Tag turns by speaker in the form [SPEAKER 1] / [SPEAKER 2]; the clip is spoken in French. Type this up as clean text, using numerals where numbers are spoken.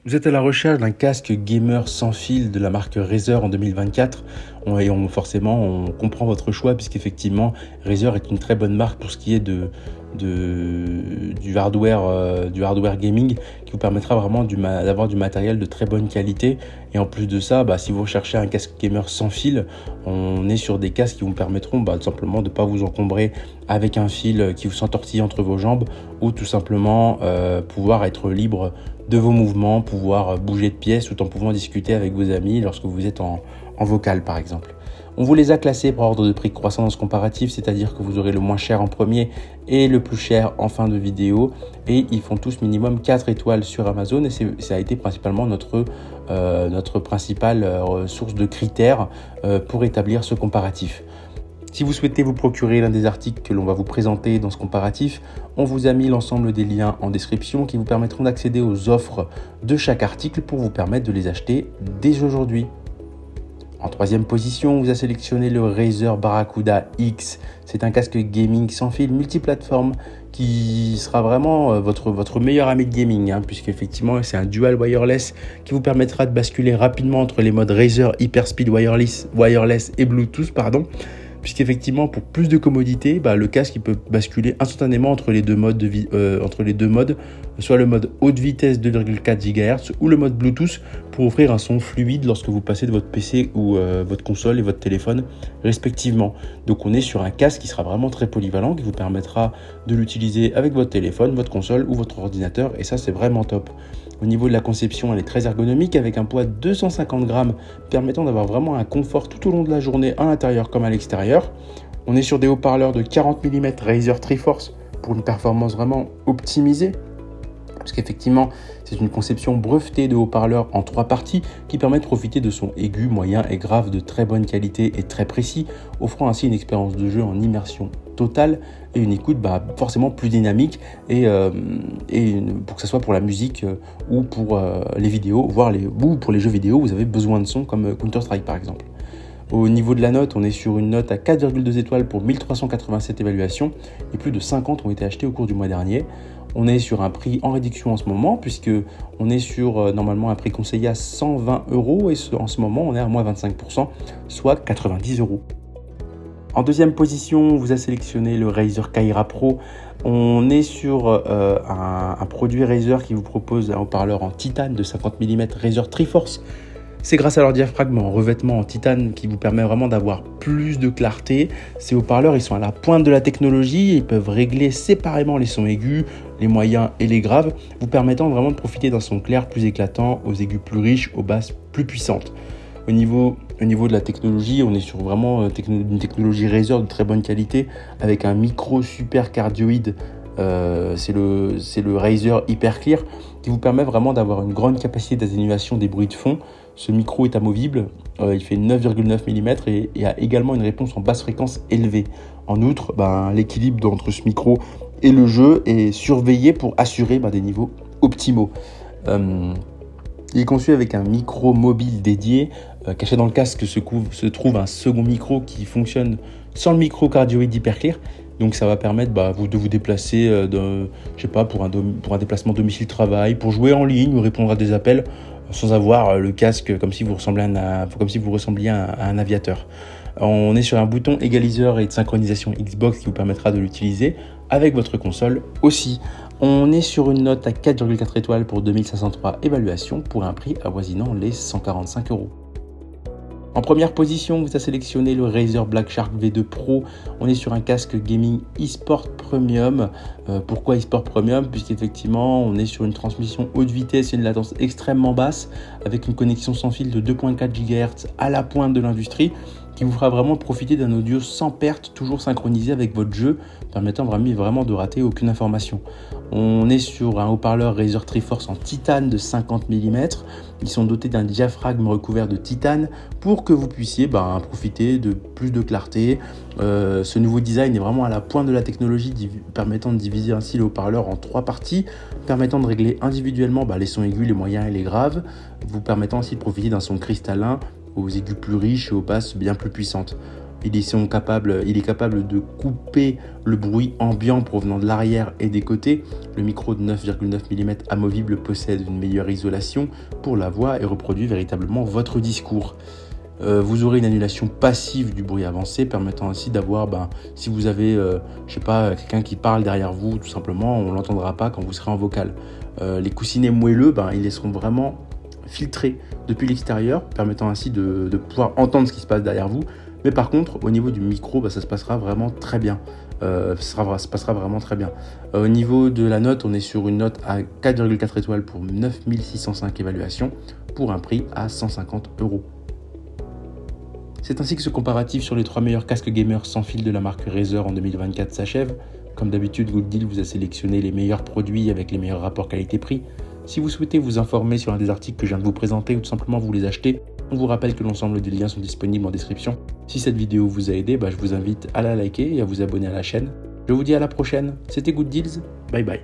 [SPEAKER 1] Vous êtes à la recherche d'un casque gamer sans fil de la marque Razer en 2024 forcément, on comprend votre choix puisqu'effectivement, Razer est une très bonne marque pour ce qui est du hardware gaming qui vous permettra vraiment d'avoir du matériel de très bonne qualité. Et en plus de ça, si vous recherchez un casque gamer sans fil, on est sur des casques qui vous permettront tout simplement de ne pas vous encombrer avec un fil qui vous s'entortille entre vos jambes ou tout simplement pouvoir être libre de vos mouvements, pouvoir bouger de pièce tout en pouvant discuter avec vos amis lorsque vous êtes en vocal par exemple. On vous les a classés par ordre de prix croissance comparative, c'est-à-dire que vous aurez le moins cher en premier et le plus cher en fin de vidéo. Et ils font tous minimum 4 étoiles sur Amazon et ça a été principalement notre principale source de critères pour établir ce comparatif. Si vous souhaitez vous procurer l'un des articles que l'on va vous présenter dans ce comparatif, on vous a mis l'ensemble des liens en description qui vous permettront d'accéder aux offres de chaque article pour vous permettre de les acheter dès aujourd'hui. En troisième position, on vous a sélectionné le Razer Barracuda X. C'est un casque gaming sans fil multiplateforme qui sera vraiment votre meilleur ami de gaming, puisqu'effectivement c'est un dual wireless qui vous permettra de basculer rapidement entre les modes Razer Hyperspeed Wireless et Bluetooth, puisqu'effectivement pour plus de commodité, le casque il peut basculer instantanément entre les deux modes, soit le mode haute vitesse 2,4 GHz ou le mode Bluetooth pour offrir un son fluide lorsque vous passez de votre PC ou votre console et votre téléphone respectivement. Donc on est sur un casque qui sera vraiment très polyvalent, qui vous permettra de l'utiliser avec votre téléphone, votre console ou votre ordinateur, et ça c'est vraiment top. Au niveau de la conception, elle est très ergonomique avec un poids de 250 grammes permettant d'avoir vraiment un confort tout au long de la journée à l'intérieur comme à l'extérieur. On est sur des haut-parleurs de 40 mm Razer Triforce pour une performance vraiment optimisée. Parce qu'effectivement, c'est une conception brevetée de haut-parleurs en 3 parties qui permet de profiter de sons aigus, moyens et graves de très bonne qualité et très précis, offrant ainsi une expérience de jeu en immersion totale et une écoute forcément plus dynamique et pour que ce soit pour la musique ou pour les vidéos, ou pour les jeux vidéo, vous avez besoin de son comme Counter-Strike par exemple. Au niveau de la note, on est sur une note à 4,2 étoiles pour 1387 évaluations et plus de 50 ont été achetées au cours du mois dernier. On est sur un prix en réduction en ce moment puisque on est sur normalement un prix conseillé à 120 € et en ce moment on est à moins 25%, soit 90 €. En deuxième position, on vous a sélectionné le Razer Kaira Pro. On est sur un produit Razer qui vous propose un haut-parleur en titane de 50 mm Razer Triforce. C'est grâce à leur diaphragme en revêtement en titane qui vous permet vraiment d'avoir plus de clarté. Ces haut-parleurs, ils sont à la pointe de la technologie et ils peuvent régler séparément les sons aigus, les moyens et les graves, vous permettant vraiment de profiter d'un son clair plus éclatant, aux aigus plus riches, aux basses plus puissantes. Au niveau de la technologie, on est sur vraiment une technologie Razer de très bonne qualité avec un micro super cardioïde. C'est le Razer Hyperclear qui vous permet vraiment d'avoir une grande capacité d'atténuation des bruits de fond. Ce micro est amovible, il fait 9,9 mm et a également une réponse en basse fréquence élevée. En outre, l'équilibre entre ce micro et le jeu est surveillé pour assurer des niveaux optimaux. Il est conçu avec un micro mobile dédié. Caché dans le casque se trouve un second micro qui fonctionne sans le micro cardioïde Hyperclear. Donc ça va permettre de vous déplacer pour un déplacement domicile-travail, pour jouer en ligne ou répondre à des appels sans avoir le casque comme si vous ressembliez à un aviateur. On est sur un bouton égaliseur et de synchronisation Xbox qui vous permettra de l'utiliser avec votre console aussi. On est sur une note à 4,4 étoiles pour 2503 évaluations pour un prix avoisinant les 145 €. En première position, vous avez sélectionné le Razer Black Shark V2 Pro. On est sur un casque gaming eSport Premium. Pourquoi eSport Premium? Puisqu'effectivement, on est sur une transmission haute vitesse et une latence extrêmement basse avec une connexion sans fil de 2,4 GHz à la pointe de l'industrie qui vous fera vraiment profiter d'un audio sans perte, toujours synchronisé avec votre jeu, permettant vraiment de rater aucune information. On est sur un haut-parleur Razer Triforce en titane de 50 mm. Ils sont dotés d'un diaphragme recouvert de titane pour que vous puissiez profiter de plus de clarté. Ce nouveau design est vraiment à la pointe de la technologie, permettant de diviser ainsi le haut-parleur en 3 parties, permettant de régler individuellement les sons aigus, les moyens et les graves, vous permettant ainsi de profiter d'un son cristallin aux aigus plus riches et aux basses bien plus puissantes. Il est capable de couper le bruit ambiant provenant de l'arrière et des côtés. Le micro de 9,9 mm amovible possède une meilleure isolation pour la voix et reproduit véritablement votre discours. Vous aurez une annulation passive du bruit avancé, permettant ainsi d'avoir, si vous avez, quelqu'un qui parle derrière vous, tout simplement, on ne l'entendra pas quand vous serez en vocal. Les coussinets moelleux, ils laisseront vraiment filtrer depuis l'extérieur, permettant ainsi de pouvoir entendre ce qui se passe derrière vous. Mais par contre, au niveau du micro, ça se passera vraiment très bien. Ça passera vraiment très bien. Au niveau de la note, on est sur une note à 4,4 étoiles pour 9605 évaluations, pour un prix à 150 €. C'est ainsi que ce comparatif sur les 3 meilleurs casques gamers sans fil de la marque Razer en 2024 s'achève. Comme d'habitude, Good Deal vous a sélectionné les meilleurs produits avec les meilleurs rapports qualité-prix. Si vous souhaitez vous informer sur un des articles que je viens de vous présenter ou tout simplement vous les acheter, on vous rappelle que l'ensemble des liens sont disponibles en description. Si cette vidéo vous a aidé, je vous invite à la liker et à vous abonner à la chaîne. Je vous dis à la prochaine, c'était Good Deals, bye bye.